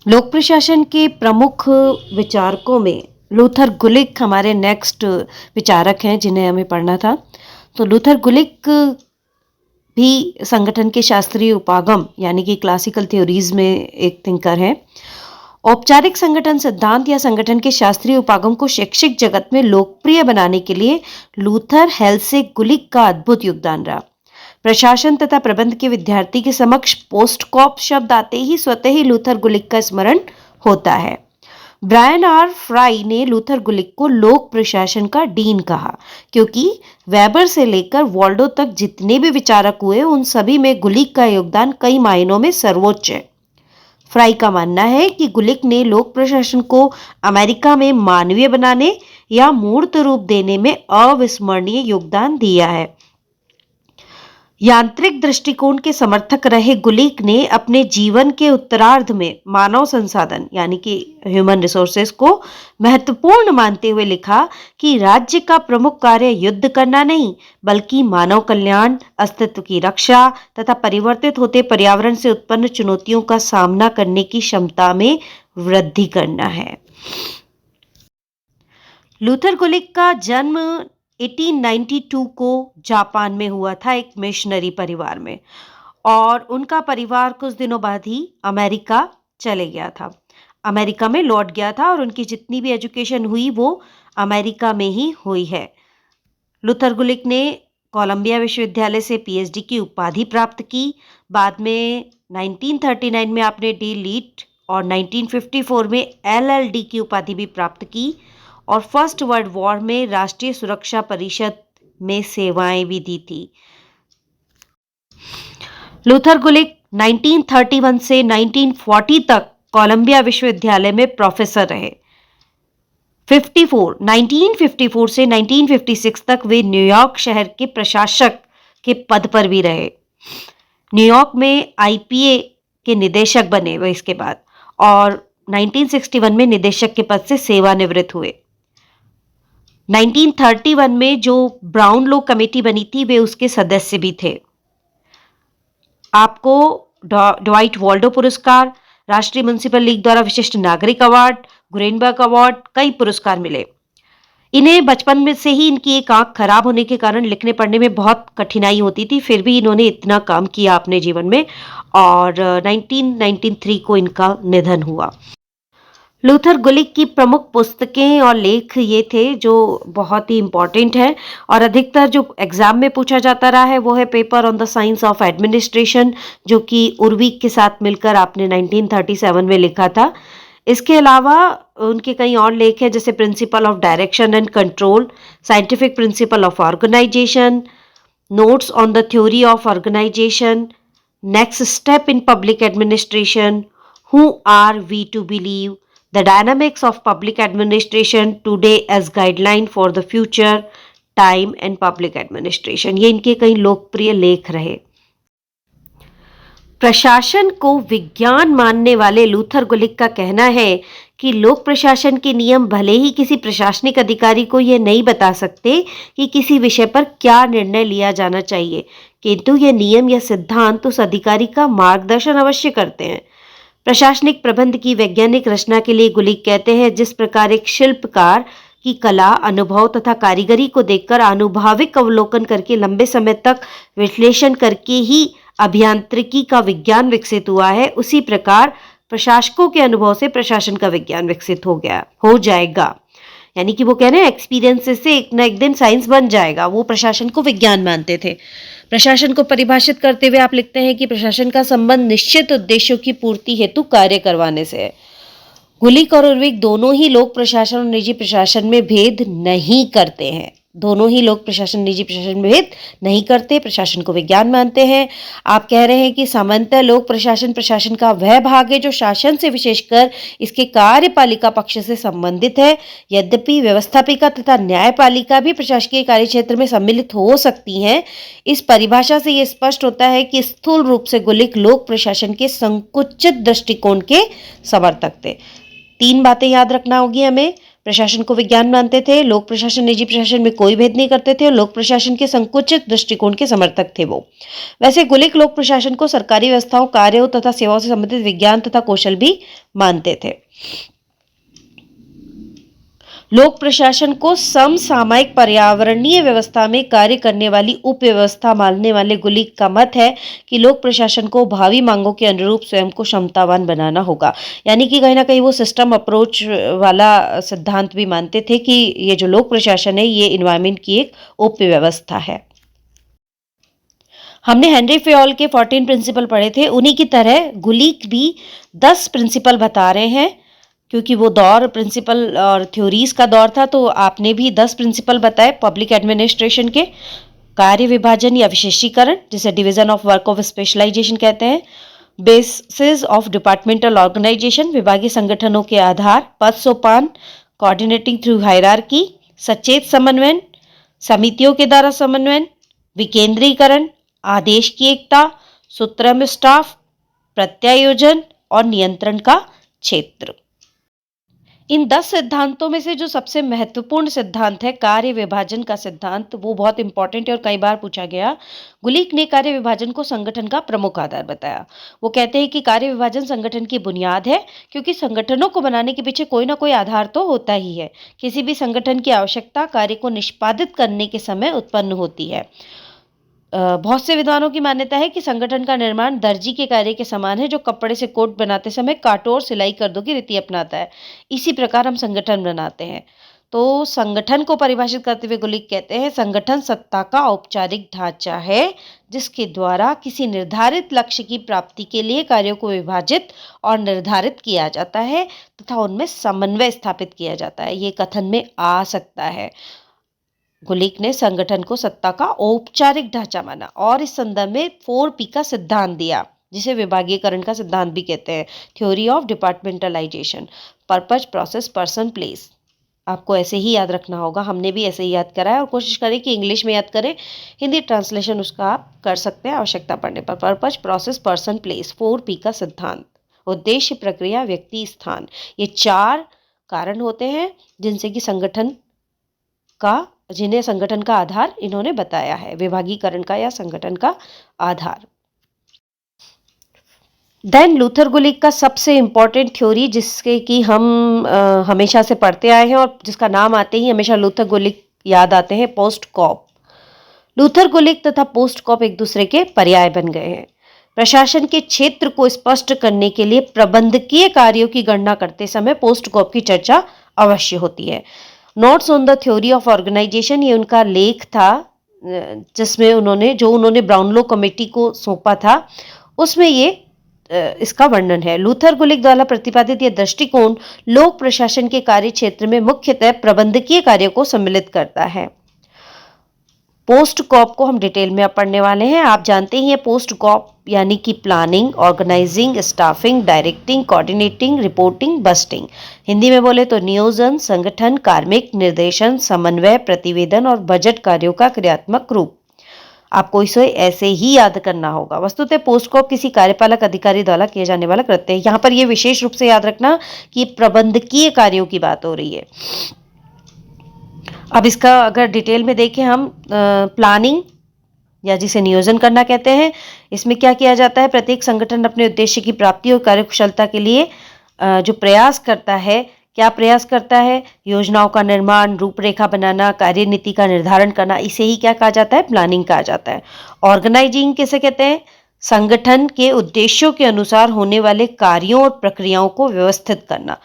लोक प्रशासन के प्रमुख विचारकों में लूथर गुलिक हमारे नेक्स्ट विचारक हैं जिन्हें हमें पढ़ना था। तो लूथर गुलिक भी संगठन के शास्त्रीय उपागम यानी कि क्लासिकल थ्योरीज में एक थिंकर हैं। औपचारिक संगठन सिद्धांत या संगठन के शास्त्रीय उपागम को शैक्षिक जगत में लोकप्रिय बनाने के लिए लूथर हेल्सिग गुलिक का अद्भुत योगदान रहा। प्रशासन तथा प्रबंध के विद्यार्थी के समक्ष पोस्ट कॉप शब्द आते ही स्वतः ही लूथर गुलिक का स्मरण होता है। ब्रायन आर फ्राई ने लूथर गुलिक को लोक प्रशासन का डीन कहा, क्योंकि वेबर से लेकर वॉल्डो तक जितने भी विचारक हुए उन सभी में गुलिक का योगदान कई मायनों में सर्वोच्च है। फ्राई का मानना है कि गुलिक ने लोक प्रशासन को अमेरिका में मानवीय बनाने या मूर्त रूप देने में अविस्मरणीय योगदान दिया है। यांत्रिक दृष्टिकोण के समर्थक रहे गुलिक ने अपने जीवन के उत्तरार्ध में मानव संसाधन यानी कि ह्यूमन रिसोर्सेज को महत्वपूर्ण मानते हुए लिखा कि राज्य का प्रमुख कार्य युद्ध करना नहीं, बल्कि मानव कल्याण, अस्तित्व की रक्षा तथा परिवर्तित होते पर्यावरण से उत्पन्न चुनौतियों का सामना करने की क्षमता में वृद्धि करना है। लूथर गुलिक का जन्म 1892 को जापान में हुआ था, एक मिशनरी परिवार में, और उनका परिवार कुछ दिनों बाद ही अमेरिका चले गया था, अमेरिका में लौट गया था और उनकी जितनी भी एजुकेशन हुई वो अमेरिका में ही हुई है। लूथर गुलिक ने कोलंबिया विश्वविद्यालय से पीएचडी की उपाधि प्राप्त की। बाद में 1939 में आपने डी लीट और 1954 में एलएलडी की उपाधि भी प्राप्त की और फर्स्ट वर्ल्ड वॉर में राष्ट्रीय सुरक्षा परिषद में सेवाएं भी दी थी। लूथर गुलिक 1931 से 1940 तक कोलंबिया विश्वविद्यालय में प्रोफेसर रहे। 1954 से 1956 तक वे न्यूयॉर्क शहर के प्रशासक के पद पर भी रहे। न्यूयॉर्क में आईपीए के निदेशक बने वे इसके बाद, और 1961 में निदेशक के पद से सेवानिवृत्त हुए। 1931 में जो ब्राउन लो कमेटी बनी थी वे उसके सदस्य भी थे। आपको ड्वाइट वॉल्डो पुरस्कार, राष्ट्रीय म्युनिसिपल लीग द्वारा विशिष्ट नागरिक अवार्ड, गुरेनबर्ग अवार्ड, कई पुरस्कार मिले। इन्हें बचपन में से ही इनकी एक आंख खराब होने के कारण लिखने पढ़ने में बहुत कठिनाई होती थी, फिर भी इन्होंने इतना काम किया अपने जीवन में, और 1993 को इनका निधन हुआ। लूथर गुलिक की प्रमुख पुस्तकें और लेख ये थे जो बहुत ही इम्पोर्टेंट है और अधिकतर जो एग्जाम में पूछा जाता रहा है वो है paper on the science of administration, जो कि उर्विक के साथ मिलकर आपने 1937 में लिखा था। इसके अलावा उनके कई और लेख हैं, जैसे principle of direction and control, scientific principle of organisation, notes on the theory of organisation, next step in public administration, who are we to believe, The Dynamics of Public Administration Today as Guideline for the Future, Time and Public Administration, ये इनके कई लोकप्रिय लेख रहे। प्रशासन को विज्ञान मानने वाले लूथर गुलिक का कहना है कि लोक प्रशासन के नियम भले ही किसी प्रशासनिक अधिकारी को यह नहीं बता सकते कि किसी विषय पर क्या निर्णय लिया जाना चाहिए, किंतु ये नियम या सिद्धांत उस अधिकारी का मार्गदर्शन अवश्य करते हैं। प्रशासनिक प्रबंध की वैज्ञानिक रचना के लिए गुलिक कहते हैं, जिस प्रकार एक शिल्पकार की कला, अनुभव तथा कारीगरी को देखकर आनुभविक अवलोकन करके लंबे समय तक विश्लेषण करके ही अभियांत्रिकी का विज्ञान विकसित हुआ है, उसी प्रकार प्रशासकों के अनुभव से प्रशासन का विज्ञान विकसित हो जाएगा। यानी कि वो कह रहे हैं एक्सपीरियंसेस से एक ना एक दिन साइंस बन जाएगा। वो प्रशासन को विज्ञान मानते थे। प्रशासन को परिभाषित करते हुए आप लिखते हैं कि प्रशासन का संबंध निश्चित उद्देश्यों की पूर्ति हेतु कार्य करवाने से है। गुलिक और उर्विक दोनों ही लोक प्रशासन और निजी प्रशासन में भेद नहीं करते हैं। दोनों ही लोक प्रशासन निजी प्रशासन में भेद नहीं करते, प्रशासन को विज्ञान मानते हैं। आप कह रहे हैं कि सामान्यतः लोक प्रशासन प्रशासन का वह भाग है जो शासन से विशेषकर इसके कार्यपालिका पक्ष से संबंधित है। यद्यपि व्यवस्थापिका तथा न्यायपालिका भी प्रशासकीय कार्यक्षेत्र में सम्मिलित हो सकती हैं। इस परिभाषा से यह स्पष्ट होता है कि स्थूल रूप से गुलिक लोक प्रशासन के संकुचित दृष्टिकोण के समर्थक थे। 3 बातें याद रखना होगी हमें। प्रशासन को विज्ञान मानते थे, लोक प्रशासन निजी प्रशासन में कोई भेद नहीं करते थे और लोक प्रशासन के संकुचित दृष्टिकोण के समर्थक थे वो। वैसे गुलिक लोक प्रशासन को सरकारी व्यवस्थाओं, कार्यों तथा सेवाओं से संबंधित विज्ञान तथा कौशल भी मानते थे। लोक प्रशासन को समसामयिक पर्यावरणीय व्यवस्था में कार्य करने वाली उपव्यवस्था मानने वाले गुलिक का मत है कि लोक प्रशासन को भावी मांगों के अनुरूप स्वयं को क्षमतावान बनाना होगा। यानी कि कहीं ना कहीं वो सिस्टम अप्रोच वाला सिद्धांत भी मानते थे कि ये जो लोक प्रशासन है ये इन्वायरमेंट की एक उपव्यवस्था है। हमने हेनरी फेयोल के 14 प्रिंसिपल पढ़े थे, उन्हीं की तरह गुलिक भी 10 प्रिंसिपल बता रहे हैं। क्योंकि वो दौर प्रिंसिपल और थ्योरीज का दौर था, तो आपने भी 10 प्रिंसिपल बताए पब्लिक एडमिनिस्ट्रेशन के। कार्य विभाजन या विशेषीकरण, जिसे division of work of specialisation कहते हैं। बेसिस ऑफ डिपार्टमेंटल ऑर्गेनाइजेशन, विभागीय संगठनों के आधार। पद सोपान, कोऑर्डिनेटिंग थ्रू हायरार्की। सचेत समन्वयन, समितियों के द्वारा समन्वयन। विकेंद्रीकरण, आदेश की एकता। सूत्रम स्टाफ, प्रत्यायोजन और नियंत्रण का क्षेत्र। इन 10 सिद्धांतों में से जो सबसे महत्वपूर्ण सिद्धांत है कार्य विभाजन का सिद्धांत, वो बहुत इंपॉर्टेंट है और कई बार पूछा गया। गुलिक ने कार्य विभाजन को संगठन का प्रमुख आधार बताया। वो कहते हैं कि कार्य विभाजन संगठन की बुनियाद है, क्योंकि संगठनों को बनाने के पीछे कोई ना कोई आधार तो होता ही है। किसी भी संगठन की आवश्यकता कार्य को निष्पादित करने के समय उत्पन्न होती है। बहुत से विद्वानों की मान्यता है कि संगठन का निर्माण दर्जी के कार्य के समान है, जो कपड़े से कोट बनाते समय काटो और सिलाई कर दो की रीति अपनाता है। इसी प्रकार हम संगठन बनाते हैं। तो संगठन को परिभाषित करते हुए गुलिक कहते हैं, संगठन सत्ता का औपचारिक ढांचा है, जिसके द्वारा किसी निर्धारित लक्ष्य की प्राप्ति के लिए कार्यों को विभाजित और निर्धारित किया जाता है तथा उनमें समन्वय स्थापित किया जाता है। ये कथन में आ सकता है। गुलिक ने संगठन को सत्ता का औपचारिक ढांचा माना और इस संदर्भ में 4P का सिद्धांत दिया, जिसे विभागीकरण का सिद्धांत भी कहते हैं। Theory of departmentalisation, purpose, process, person, place. आपको ऐसे ही याद रखना होगा, हमने भी ऐसे ही याद करा है और कोशिश करें कि इंग्लिश में याद करें। हिंदी ट्रांसलेशन उसका आप कर सकते हैं आवश्यकता पड़ने पर। Purpose, process, person, place, 4P का सिद्धांत। उद्देश्य, प्रक्रिया, व्यक्ति, स्थान। ये 4 कारण होते हैं जिन्हें संगठन का आधार इन्होंने बताया है, विभागीकरण का या संगठन का आधार। देन लूथर गुलिक का सबसे इंपॉर्टेंट थ्योरी, जिसके कि हम हमेशा से पढ़ते आए हैं और जिसका नाम आते ही हमेशा लूथर गुलिक याद आते हैं, पोस्ट कॉप। लूथर गुलिक तथा पोस्ट कॉप एक दूसरे के पर्याय बन गए हैं। प्रशासन के क्षेत्र को स्पष्ट करने के लिए प्रबंधकीय कार्यों की गणना करते समय पोस्ट कॉप की चर्चा अवश्य होती है। Notes on the theory of organisation, ये उनका लेख था जिसमें उन्होंने ब्राउनलो कमेटी को सौंपा था, उसमें ये इसका वर्णन है। लूथर गुलिक द्वारा प्रतिपादित यह दृष्टिकोण लोक प्रशासन के कार्य क्षेत्र में मुख्यतः प्रबंधकीय कार्यों को सम्मिलित करता है। पोस्ट कॉप को हम डिटेल में अब पढ़ने वाले हैं। आप जानते ही हैं पोस्ट कॉप यानी कि planning, organising, staffing, directing, coordinating, reporting, budgeting. Hindi में बोले तो नियोजन, संगठन, कार्मिक निर्देशन, समन्वय, प्रतिवेदन और बजट कार्यों का क्रियात्मक रूप। आपको इसे ऐसे ही याद करना होगा। वस्तुतः पोस्ट कॉप किसी कार्यपालक अधिकारी द्वारा किए जाने वाला कृत्य है। यहाँ पर यह विशेष रूप से याद रखना कि प्रबंधकीय कार्यों की बात हो रही है। अब इसका अगर डिटेल में देखें हम, प्लानिंग या जिसे नियोजन करना कहते हैं, इसमें क्या किया जाता है, प्रत्येक संगठन अपने उद्देश्य की प्राप्ति और कार्यकुशलता के लिए जो प्रयास करता है, क्या प्रयास करता है, योजनाओं का निर्माण, रूपरेखा बनाना, कार्यनीति का निर्धारण करना, इसे ही क्या कहा जाता है, प्लानिंग कहा जाता है। ऑर्गेनाइजिंग किसे कहते हैं, संगठन के उद्देश्यों के अनुसार होने वाले कार्यों और प्रक्रियाओं को व्यवस्थित करना।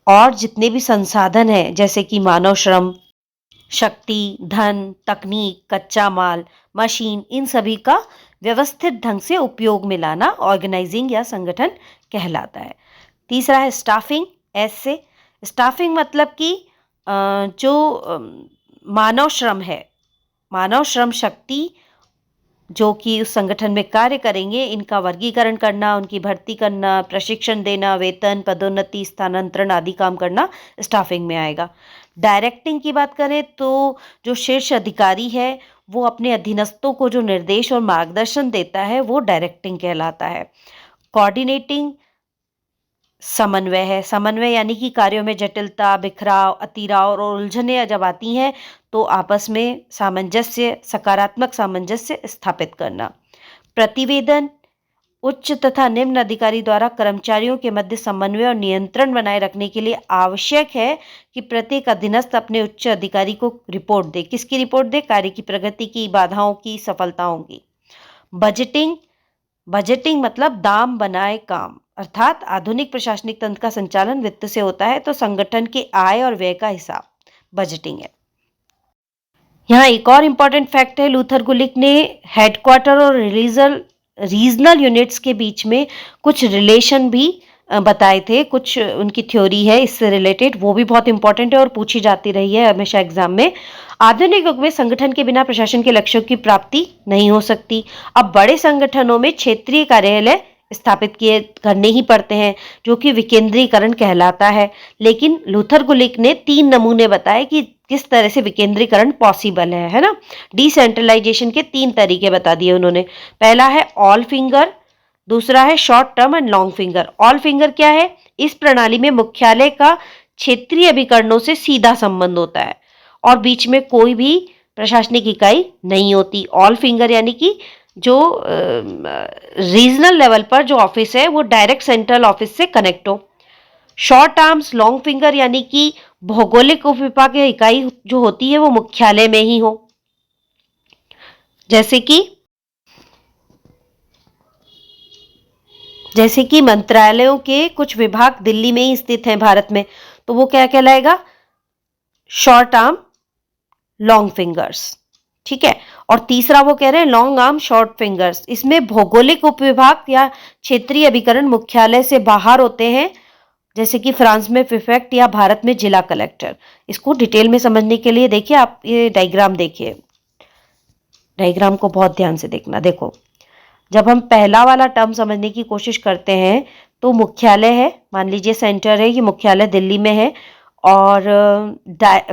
और जितने भी संसाधन हैं जैसे कि मानव श्रम, शक्ति, धन, तकनीक, कच्चा माल, मशीन, इन सभी का व्यवस्थित ढंग से उपयोग में लाना ऑर्गेनाइजिंग या संगठन कहलाता है। तीसरा है स्टाफिंग। ऐसे स्टाफिंग मतलब कि जो मानव श्रम है, मानव श्रम शक्ति जो कि उस संगठन में कार्य करेंगे, इनका वर्गीकरण करना, उनकी भर्ती करना, प्रशिक्षण देना, वेतन, पदोन्नति, स्थानांतरण आदि काम करना स्टाफिंग में आएगा। डायरेक्टिंग की बात करें तो जो शीर्ष अधिकारी है वो अपने अधीनस्थों को जो निर्देश और मार्गदर्शन देता है वो डायरेक्टिंग कहलाता है। कोऑर्डिनेटिंग समन्वय है। समन्वय यानी कि कार्यों में जटिलता, बिखराव, अतिराव और उलझनें जब आती हैं तो आपस में सामंजस्य, सकारात्मक सामंजस्य स्थापित करना। प्रतिवेदन, उच्च तथा निम्न अधिकारी द्वारा कर्मचारियों के मध्य समन्वय और नियंत्रण बनाए रखने के लिए आवश्यक है कि प्रत्येक अधीनस्थ अपने उच्च अधिकारी को रिपोर्ट दे। किसकी रिपोर्ट दे? कार्य की प्रगति की, बाधाओं की, सफलताओं की। बजटिंग, बजटिंग मतलब दाम बनाए काम, अर्थात आधुनिक प्रशासनिक तंत्र का संचालन वित्त से होता है, तो संगठन के आय और व्यय का हिसाब बजटिंग है। यहाँ एक और इम्पॉर्टेंट फैक्ट है, लूथर गुलिक ने हेडक्वार्टर और रीजनल यूनिट्स के बीच में कुछ रिलेशन भी बताए थे, कुछ उनकी थ्योरी है इससे रिलेटेड, वो भी बहुत इंपॉर्टेंट है और पूछी जाती रही है हमेशा एग्जाम में। आधुनिक युग में संगठन के बिना प्रशासन के लक्ष्यों की प्राप्ति नहीं हो सकती। अब बड़े संगठनों में क्षेत्रीय कार्यालय स्थापित किए करने ही पड़ते हैं, जो कि विकेंद्रीकरण कहलाता है। लेकिन लूथर गुलिक ने 3 नमूने बताए कि किस तरह से विकेंद्रीकरण पॉसिबल है ना। डिसेंट्रलाइजेशन के 3 तरीके बता दिए उन्होंने। पहला है ऑल फिंगर, दूसरा है short term and long finger. All finger क्या है? इस प्रणाली में मुख्यालय का क्षेत्रीय अभिकरणों से सीधा संबंध होता है और बीच में कोई भी प्रशासनिक इकाई नहीं होती। ऑल फिंगर यानी कि जो रीजनल लेवल पर जो ऑफिस है वो डायरेक्ट सेंट्रल ऑफिस से कनेक्ट हो। शॉर्ट आर्म्स लॉन्ग फिंगर यानी कि भौगोलिक उपविभाग या इकाई जो होती है वो मुख्यालय में ही हो। जैसे कि मंत्रालयों के कुछ विभाग दिल्ली में ही स्थित हैं भारत में, तो वो क्या कहलाएगा? Short arm long fingers. ठीक है। और तीसरा वो कह रहे हैं लॉन्ग आर्म शॉर्ट फिंगर्स। इसमें भौगोलिक उपविभाग या क्षेत्रीय अभिकरण मुख्यालय से बाहर होते हैं, जैसे कि फ्रांस में प्रीफेक्ट या भारत में जिला कलेक्टर। इसको डिटेल में समझने के लिए देखिए, आप ये डायग्राम देखिए, डायग्राम को बहुत ध्यान से देखना। देखो, जब हम पहला वाला टर्म समझने की कोशिश करते हैं तो मुख्यालय है, मान लीजिए सेंटर है, ये मुख्यालय दिल्ली में है और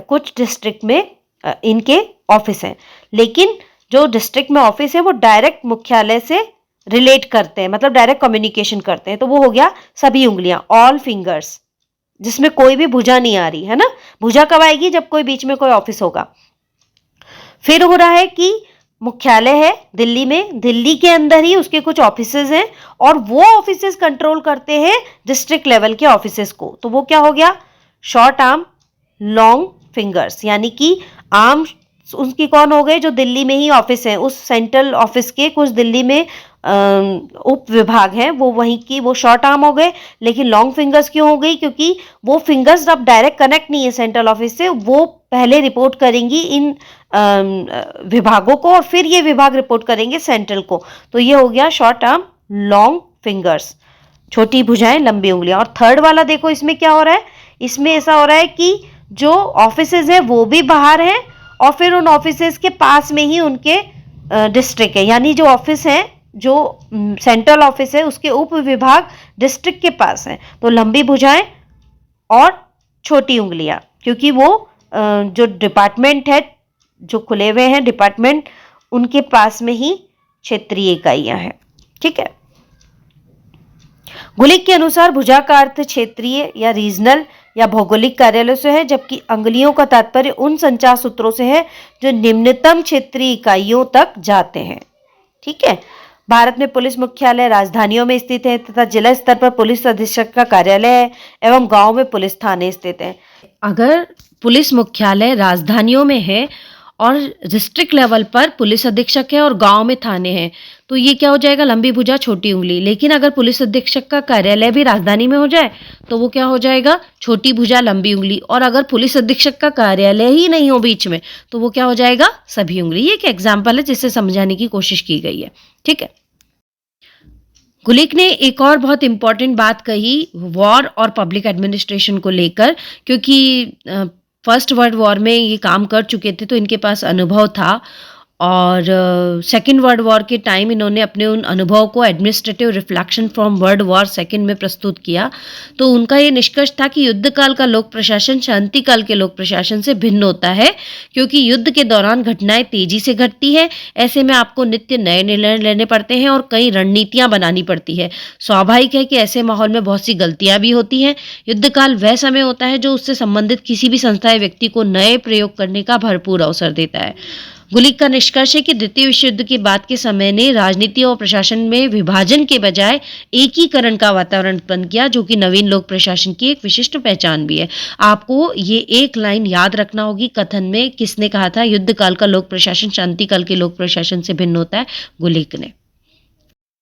कुछ डिस्ट्रिक्ट में इनके ऑफिस हैं, लेकिन जो डिस्ट्रिक्ट में ऑफिस है वो डायरेक्ट मुख्यालय से रिलेट करते हैं, मतलब डायरेक्ट कम्युनिकेशन करते हैं। तो वो हो गया सभी उंगलियां, ऑल फिंगर्स, जिसमें कोई भी भुजा नहीं आ रही है ना। भुजा कब आएगी? जब कोई बीच में कोई ऑफिस होगा। फिर हो रहा है कि मुख्यालय है दिल्ली में, दिल्ली के अंदर ही उसके कुछ ऑफिसेज हैं और वो ऑफिसेज कंट्रोल करते हैं डिस्ट्रिक्ट लेवल के ऑफिसेज को। तो वो क्या हो गया? शॉर्ट आर्म लॉन्ग फिंगर्स, यानी कि आर्म उसकी कौन हो गए? जो दिल्ली में ही ऑफिस है, उस सेंट्रल ऑफिस के कुछ दिल्ली में उप विभाग हैं, वो वहीं की, वो शॉर्ट आर्म हो गए। लेकिन लॉन्ग फिंगर्स क्यों हो गई? क्योंकि वो फिंगर्स अब डायरेक्ट कनेक्ट नहीं है सेंट्रल ऑफिस से, वो पहले रिपोर्ट करेंगी इन विभागों को और फिर ये विभाग रिपोर्ट करेंगे सेंट्रल को। तो ये हो गया शॉर्ट आर्म लॉन्ग फिंगर्स, छोटी भुजाएं लंबी उंगलियां। और थर्ड वाला देखो, इसमें क्या हो रहा है? इसमें ऐसा हो रहा है कि जो ऑफिसेज है वो भी बाहर हैं और फिर उन ऑफिसेज के पास में ही उनके डिस्ट्रिक्ट है, यानी जो ऑफिस है, जो सेंट्रल ऑफिस है उसके उप विभाग डिस्ट्रिक्ट के पास है। तो लंबी भुजाएं और छोटी उंगलियां, क्योंकि वो जो डिपार्टमेंट है, जो खुले हुए हैं डिपार्टमेंट, उनके पास में ही क्षेत्रीय इकाइयां हैं। ठीक है। गुलिक के अनुसार भुजा का अर्थ क्षेत्रीय या रीजनल या भौगोलिक कार्यालय से है, जबकि अंगुलियों का तात्पर्य उन संचार सूत्रों से है जो निम्नतम क्षेत्रीय इकाइयों तक जाते हैं। ठीक है। भारत में पुलिस मुख्यालय राजधानियों में स्थित है तथा जिला स्तर पर पुलिस अधीक्षक का कार्यालय है एवं गांव में पुलिस थाने स्थित हैं। अगर पुलिस मुख्यालय राजधानियों में है और डिस्ट्रिक्ट लेवल पर पुलिस अधीक्षक है और गांव में थाने हैं, तो ये क्या हो जाएगा? लंबी भुजा छोटी उंगली। लेकिन अगर पुलिस अधीक्षक का कार्यालय भी राजधानी में हो जाए तो वो क्या हो जाएगा? छोटी भुजा लंबी उंगली। और अगर पुलिस अधीक्षक का कार्यालय ही नहीं हो बीच में तो वो क्या हो जाएगा? सभी उंगली। ये एक एग्जाम्पल है जिससे समझाने की कोशिश की गई है। ठीक है। गुलिक ने एक और बहुत इंपॉर्टेंट बात कही वॉर और पब्लिक एडमिनिस्ट्रेशन को लेकर, क्योंकि फर्स्ट वर्ल्ड वॉर में ये काम कर चुके थे तो इनके पास अनुभव था और सेकेंड वर्ल्ड वॉर के टाइम इन्होंने अपने उन अनुभव को administrative reflection from world war second में प्रस्तुत किया। तो उनका ये निष्कर्ष था कि युद्ध काल का लोक प्रशासन शांति काल के लोक प्रशासन से भिन्न होता है, क्योंकि युद्ध के दौरान घटनाएं तेजी से घटती है। ऐसे में आपको नित्य नए निर्णय लेने पड़ते हैं और कई रणनीतियां बनानी पड़ती है। स्वाभाविक है कि ऐसे माहौल में बहुत सी गलतियां भी होती हैं। युद्ध काल वह समय होता है जो उससे संबंधित किसी भी संस्था या व्यक्ति को नए प्रयोग करने का भरपूर अवसर देता है। गुलिक का निष्कर्ष है कि द्वितीय विश्व युद्ध के बाद के समय ने राजनीति और प्रशासन में विभाजन के बजाय एकीकरण का वातावरण उत्पन्न किया, जो कि नवीन लोक प्रशासन की एक विशिष्ट पहचान भी है। आपको ये एक लाइन याद रखना होगी कथन में, किसने कहा था युद्ध काल का लोक प्रशासन शांति काल के लोक प्रशासन से भिन्न होता है? गुलिक ने।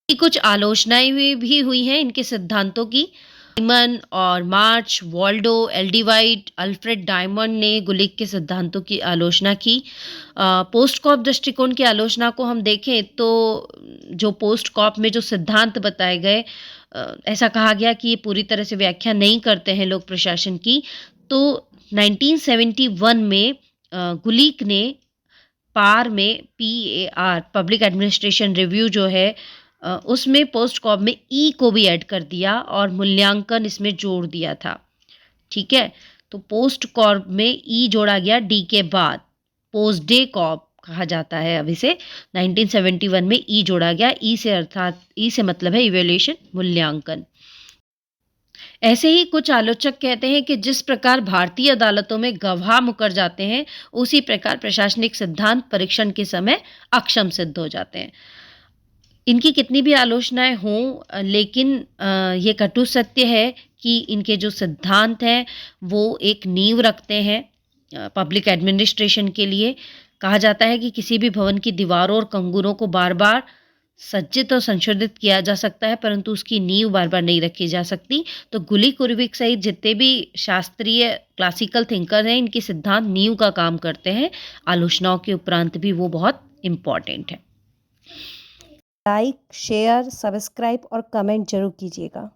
कुछ आलोचनाएं भी हुई हैं इनके सिद्धांतों की। डायमंड और March, Waldo, L D. White, Alfred Diamond ने गुलिक के सिद्धांतों की आलोचना की। पोस्ट कॉप दृष्टिकोण की आलोचना को हम देखें तो जो पोस्ट कॉप में जो सिद्धांत बताए गए, ऐसा कहा गया कि ये पूरी तरह से व्याख्या नहीं करते हैं लोक प्रशासन की। तो 1971 में गुलिक ने पार में PAR पब्लिक एडमिनिस्ट्रेशन रिव्यू जो है, उसमें पोस्ट कॉप में ई को भी ऐड कर दिया और मूल्यांकन इसमें जोड़ दिया था। ठीक है, तो पोस्ट कॉप में ई जोड़ा गया डी के बाद, पोस्ट डे कॉप कहा जाता है अब इसे। 1971 में ई जोड़ा गया, ई से अर्थात ई से मतलब है इवैल्यूएशन, मूल्यांकन। ऐसे ही कुछ आलोचक कहते हैं कि जिस प्रकार भारतीय अदालतों में गवाह मुकर जाते हैं, उसी प्रकार प्रशासनिक सिद्धांत परीक्षण के समय अक्षम सिद्ध हो जाते हैं। इनकी कितनी भी आलोचनाएं हों, लेकिन ये कटु सत्य है कि इनके जो सिद्धांत हैं वो एक नींव रखते हैं पब्लिक एडमिनिस्ट्रेशन के लिए। कहा जाता है कि किसी भी भवन की दीवारों और कंगूरों को बार बार सज्जित और संशोधित किया जा सकता है, परंतु उसकी नींव बार बार नहीं रखी जा सकती। तो गुलिक, उर्विक सहित जितने भी शास्त्रीय क्लासिकल थिंकर हैं, इनके सिद्धांत नींव का काम करते हैं। आलोचनाओं के उपरांत भी वो बहुत इम्पॉर्टेंट है। लाइक, शेयर, सब्सक्राइब और कमेंट जरूर कीजिएगा।